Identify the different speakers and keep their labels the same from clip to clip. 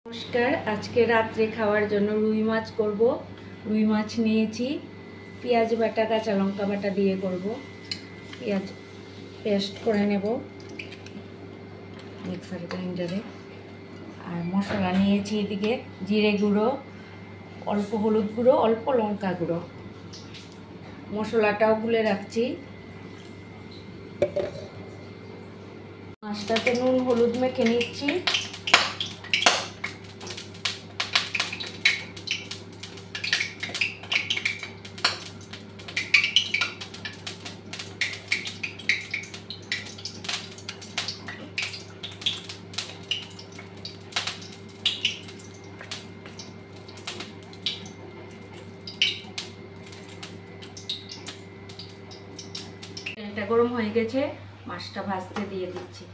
Speaker 1: নমস্কার, আজকে রাত্রে খাওয়ার জন্য রুই মাছ করব। রুই মাছ নিয়েছি, পেঁয়াজ বাটা কাঁচা লঙ্কা বাটা দিয়ে করব। পেঁয়াজ পেস্ট করে নেব মিক্সার গ্রাইন্ডারে। আর মশলা নিয়েছি এদিকে জিরে গুঁড়ো, অল্প হলুদ গুঁড়ো, অল্প লঙ্কা গুঁড়ো। মশলাটাও গুলে রাখছি। মাছটাতে নুন হলুদ মেখে নিচ্ছি। তেলটা গরম হয়ে গেছে, মাছটা ভাজতে দিয়ে দিচ্ছি।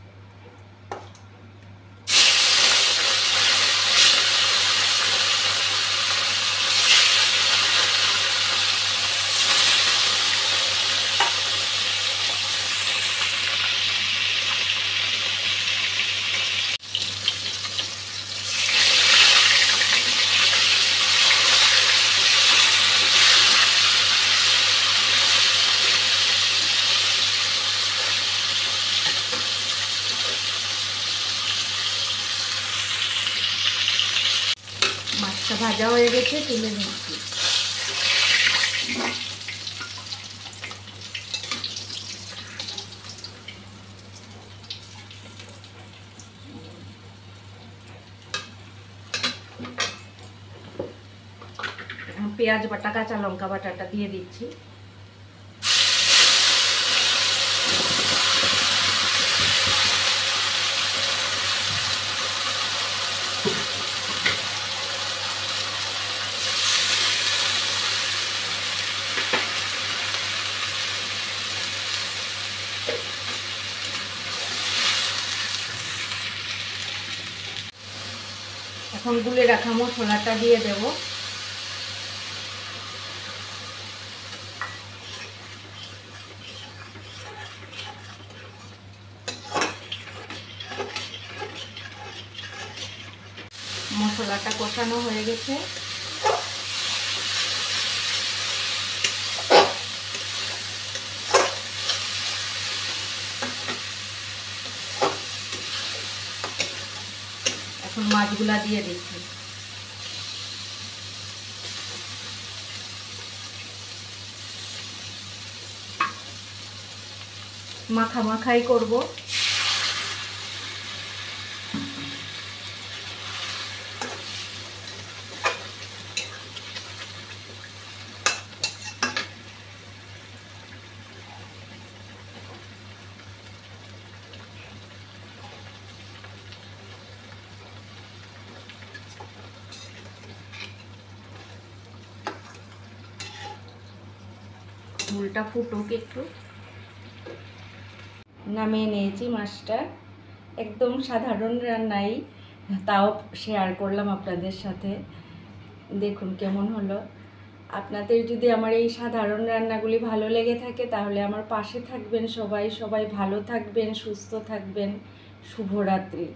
Speaker 1: মাছটা ভাজা হয়ে গেছে, তুলে নিচ্ছি। পেঁয়াজ বাটা কাঁচা লঙ্কা বাটাটা দিয়ে দিচ্ছি। এখন গুলে রাখা মশলাটা দিয়ে দেব। মশলাটা কষানো হয়ে গেছে। এখন মাছগুলা দিয়ে দিচ্ছি। মাখাই করব। ঝোলটা ফুটুক একটু। নামিয়ে নিয়েছি মাছটা। একদম সাধারণ রান্নাই, তাও শেয়ার করলাম আপনাদের সাথে। দেখুন কেমন হলো। আপনাদের যদি আমার এই সাধারণ রান্নাগুলি ভালো লেগে থাকে তাহলে আমার পাশে থাকবেন। সবাই ভালো থাকবেন, সুস্থ থাকবেন। শুভরাত্রি।